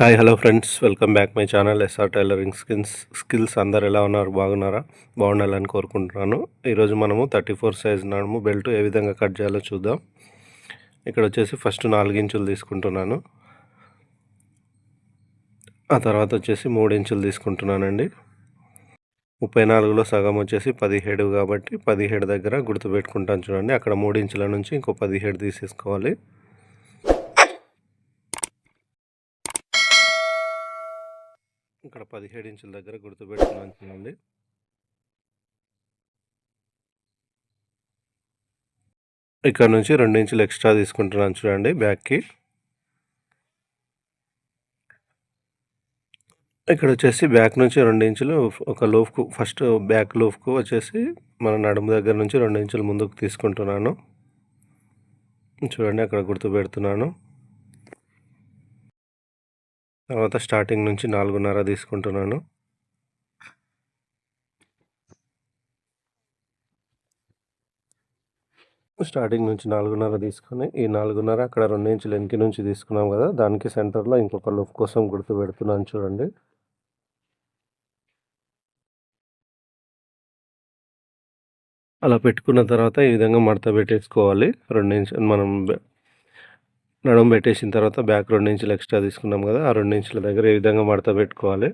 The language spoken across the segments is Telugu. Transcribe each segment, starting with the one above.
Hi hello friends, welcome back my channel SR tailoring skills. అందరు ఎలా ఉన్నారు? బాగున్నారా? బాగుండాలని కోరుకుంటున్నాను. ఈరోజు మనము 34 సైజ్ నడుము బెల్ట్ ఏ విధంగా కట్ చేయాలో చూద్దాం. ఇక్కడ వచ్చేసి ఫస్ట్ 4 ఇంచులు తీసుకుంటున్నాను. ఆ తర్వాత వచ్చేసి 3 ఇంచులు తీసుకుంటున్నానండి. 34లో సగం వచ్చేసి 17 కాబట్టి 17 దగ్గర గుర్తుపెట్టుకుంటాను చూడండి. అక్కడ 3 ఇంచుల నుంచి ఇంకో 17 తీసేసుకోవాలి. ఇక్కడ 17 ఇంచుల దగ్గర గుర్తుపెట్టుకున్నాను చూడండి. ఇక్కడ నుంచి 2 ఇంచులు ఎక్స్ట్రా తీసుకుంటున్నాను చూడండి బ్యాక్కి. ఇక్కడ వచ్చేసి బ్యాక్ నుంచి 2 ఇంచులు ఒక లోఫ్కు, ఫస్ట్ బ్యాక్ లోఫ్కు వచ్చేసి మన నడుము దగ్గర నుంచి 2 ఇంచులు ముందుకు తీసుకుంటున్నాను చూడండి. అక్కడ గుర్తుపెడుతున్నాను. తర్వాత స్టార్టింగ్ నుంచి 4.5 తీసుకుంటున్నాను. స్టార్టింగ్ నుంచి 4.5 తీసుకొని ఈ 4.5 అక్కడ 2 ఇంచులు వెనక నుంచి తీసుకున్నాం కదా, దానికి సెంటర్లో ఇంకొక లుక్ కోసం గుర్తుపెడుతున్నాను చూడండి. అలా పెట్టుకున్న తర్వాత ఈ విధంగా మడత పెట్టేసుకోవాలి. 2 ఇంచులు మనం నడుము పెట్టేసిన తర్వాత బ్యాక్ 2 ఇంచులు ఎక్స్ట్రా తీసుకున్నాం కదా, ఆ 2 ఇంచుల దగ్గర ఈ విధంగా మడత పెట్టుకోవాలి.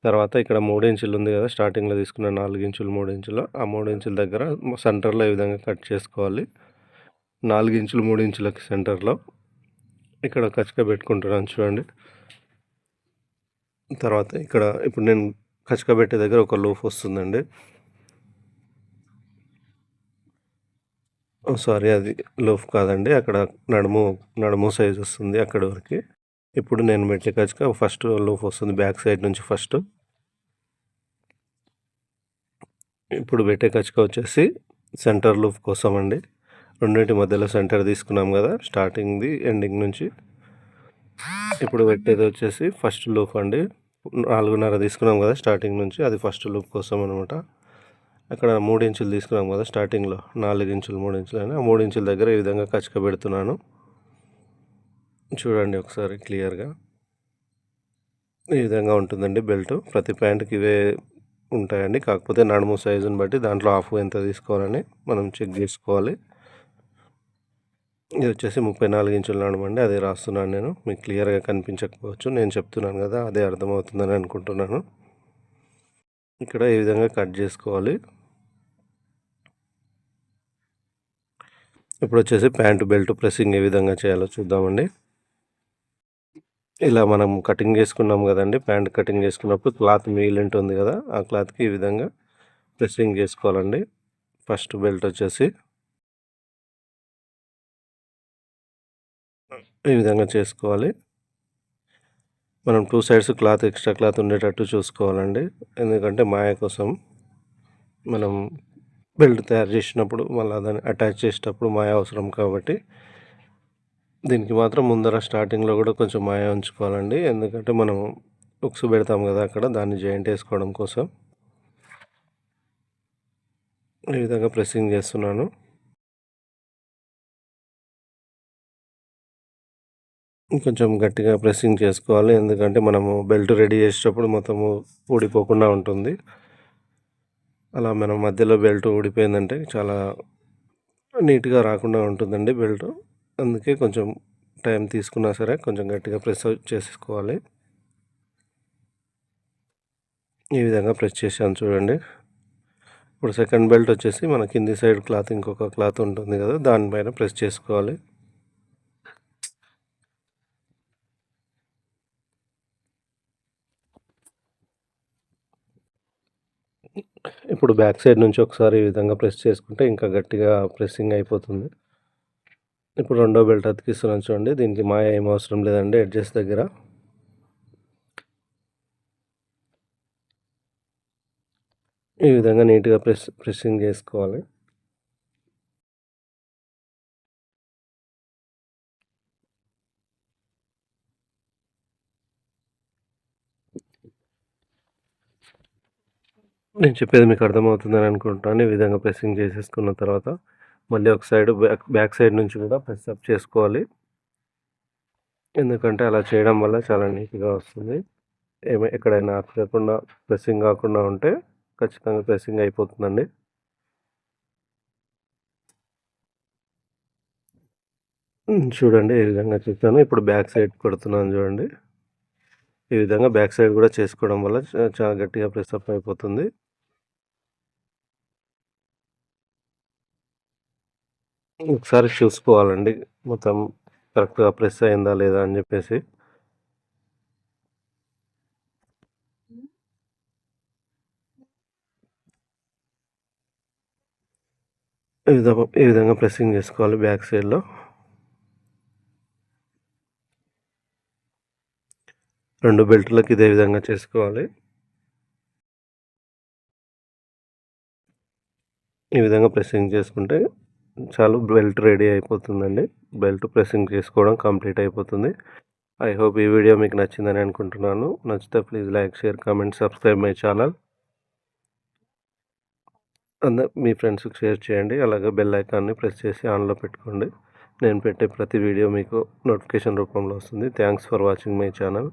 తర్వాత ఇక్కడ 3 ఇంచులు ఉంది కదా, స్టార్టింగ్లో తీసుకున్న 4 ఇంచులు 3 ఇంచులు, ఆ 3 ఇంచుల దగ్గర సెంటర్లో ఈ విధంగా కట్ చేసుకోవాలి. 4 ఇంచులు 3 ఇంచులకి సెంటర్లో ఇక్కడ కచ్చిక పెట్టుకుంటున్నాను చూడండి. తర్వాత ఇక్కడ ఇప్పుడు నేను కచ్చిక పెట్టే దగ్గర ఒక లూఫ్ వస్తుందండి. సారీ, అది లూఫ్ కాదండి, అక్కడ నడుము సైజ్ వస్తుంది అక్కడ వరకు. ఇప్పుడు నేను పెట్టే కచ్చిక ఫస్ట్ లూఫ్ వస్తుంది బ్యాక్ సైడ్ నుంచి ఫస్ట్. ఇప్పుడు పెట్టే కచ్చిక వచ్చేసి సెంటర్ లూఫ్ కోసం అండి. రెండింటి మధ్యలో సెంటర్ తీసుకున్నాం కదా, స్టార్టింగ్ది ఎండింగ్ నుంచి. ఇప్పుడు పెట్టేది వచ్చేసి ఫస్ట్ లూఫ్ అండి. 4.5 తీసుకున్నాం కదా స్టార్టింగ్ నుంచి, అది ఫస్ట్ లూఫ్ కోసం అనమాట. అక్కడ 3 ఇంచులు తీసుకున్నాం కదా స్టార్టింగ్లో, 4 ఇంచులు 3 ఇంచులు అయినా 3 ఇంచుల దగ్గర ఈ విధంగా కచ్చిక పెడుతున్నాను చూడండి ఒకసారి క్లియర్గా. ఈ విధంగా ఉంటుందండి బెల్ట్. ప్రతి ప్యాంట్కి ఇవే ఉంటాయండి, కాకపోతే నడుము సైజుని బట్టి దాంట్లో హాఫ్ ఎంత తీసుకోవాలని మనం చెక్ చేసుకోవాలి. ఇది వచ్చేసి 34 ఇంచుల నడుము అండి, అదే రాస్తున్నాను నేను. మీకు క్లియర్గా కనిపించకపోవచ్చు, నేను చెప్తున్నాను కదా అదే అర్థమవుతుందని అనుకుంటున్నాను. ఇక్కడ ఈ విధంగా కట్ చేసుకోవాలి. ఇప్పుడు వచ్చేసి ప్యాంటు బెల్ట్ ప్రెస్సింగ్ ఏ విధంగా చేయాలో చూద్దామండి. ఇలా మనం కటింగ్ చేసుకున్నాం కదండి, ప్యాంట్ కటింగ్ చేసుకున్నప్పుడు క్లాత్ మిగిలి ఉంటుంది కదా, ఆ క్లాత్కి ఈ విధంగా ప్రెస్సింగ్ చేసుకోవాలండి. ఫస్ట్ బెల్ట్ వచ్చేసి ఈ విధంగా చేసుకోవాలి. మనం 2 సైడ్స్ క్లాత్, ఎక్స్ట్రా క్లాత్ ఉండేటట్టు చూసుకోవాలండి. ఎందుకంటే మాయ కోసం మనం బెల్ట్ తయారు చేసినప్పుడు మళ్ళీ దాన్ని అటాచ్ చేసేటప్పుడు మాయ అవసరం కాబట్టి దీనికి మాత్రం ముందర స్టార్టింగ్లో కూడా కొంచెం మాయ ఉంచుకోవాలండి. ఎందుకంటే మనం ఉక్సు పెడతాం కదా అక్కడ, దాన్ని జాయింట్ వేసుకోవడం కోసం ఈ విధంగా ప్రెస్సింగ్ చేస్తున్నాను. కొంచెం గట్టిగా ప్రెస్సింగ్ చేసుకోవాలి, ఎందుకంటే మనము బెల్ట్ రెడీ చేసేటప్పుడు మొత్తము ఊడిపోకుండా ఉంటుంది. అలా మనం మధ్యలో బెల్ట్ ఊడిపోయిందంటే చాలా నీట్గా రాకుండా ఉంటుందండి బెల్ట్. అందుకే కొంచెం టైం తీసుకున్నా సరే కొంచెం గట్టిగా ప్రెస్ చేసుకోవాలి. ఈ విధంగా ప్రెస్ చేశాను చూడండి. ఇప్పుడు సెకండ్ బెల్ట్ వచ్చేసి మన కింది సైడ్ క్లాత్, ఇంకొక క్లాత్ ఉంటుంది కదా, దానిపైన ప్రెస్ చేసుకోవాలి. ఇప్పుడు బ్యాక్ సైడ్ నుంచి ఒకసారి ఈ విధంగా ప్రెస్ చేసుకుంటే ఇంకా గట్టిగా ప్రెస్సింగ్ అయిపోతుంది. ఇప్పుడు రెండో బెల్ట్ అతికిస్తున్నాను చూడండి. దీనికి మాయ ఏం అవసరం లేదండి. ఎడ్జెస్ దగ్గర ఈ విధంగా నీట్గా ప్రెస్సింగ్ చేసుకోవాలి. నేను చెప్పేది మీకు అర్థమవుతుందని అనుకుంటున్నాను. ఈ విధంగా ప్రెస్సింగ్ చేసేసుకున్న తర్వాత మళ్ళీ ఒక సైడ్ బ్యాక్ సైడ్ నుంచి కూడా ప్రెస్ అప్ చేసుకోవాలి. ఎందుకంటే అలా చేయడం వల్ల చాలా నీట్‌గా వస్తుంది. ఎక్కడైనా ఆగకుండా ప్రెస్సింగ్ కాకుండా ఉంటే ఖచ్చితంగా ప్రెస్సింగ్ అయిపోతుందండి. చూడండి ఏ విధంగా చేశానో. ఇప్పుడు బ్యాక్ సైడ్ కొడుతున్నాను చూడండి. ఈ విధంగా బ్యాక్ సైడ్ కూడా చేసుకోవడం వల్ల చాలా గట్టిగా ప్రెస్ అప్ అయిపోతుంది. ఒకసారి చూసుకోవాలండి మొత్తం కరెక్ట్‌గా ప్రెస్ అయిందా లేదా అని చెప్పేసి. ఈ విధంగా ప్రెస్సింగ్ చేసుకోవాలి బ్యాక్ సైడ్‌లో. 2 బెల్టులకి ఇదే విధంగా చేసుకోవాలి. ఈ విధంగా ప్రెస్సింగ్ చేసుకుంటే చాలు, బెల్ట్ రెడీ అయిపోతుందండి. బెల్ట్ ప్రెస్సింగ్ చేసుకోవడం కంప్లీట్ అయిపోతుంది. ఐ హోప్ ఈ వీడియో మీకు నచ్చిందని అనుకుంటున్నాను. నచ్చితే please like, share, comment, subscribe my channel. మీ ఫ్రెండ్స్‌కి షేర్ చేయండి. అలాగే బెల్ ఐకాన్‌ని ప్రెస్ చేసి ఆన్‌లో పెట్టుకోండి. నేను పెట్టే ప్రతి వీడియో మీకు నోటిఫికేషన్ రూపంలో వస్తుంది. Thanks for watching my channel.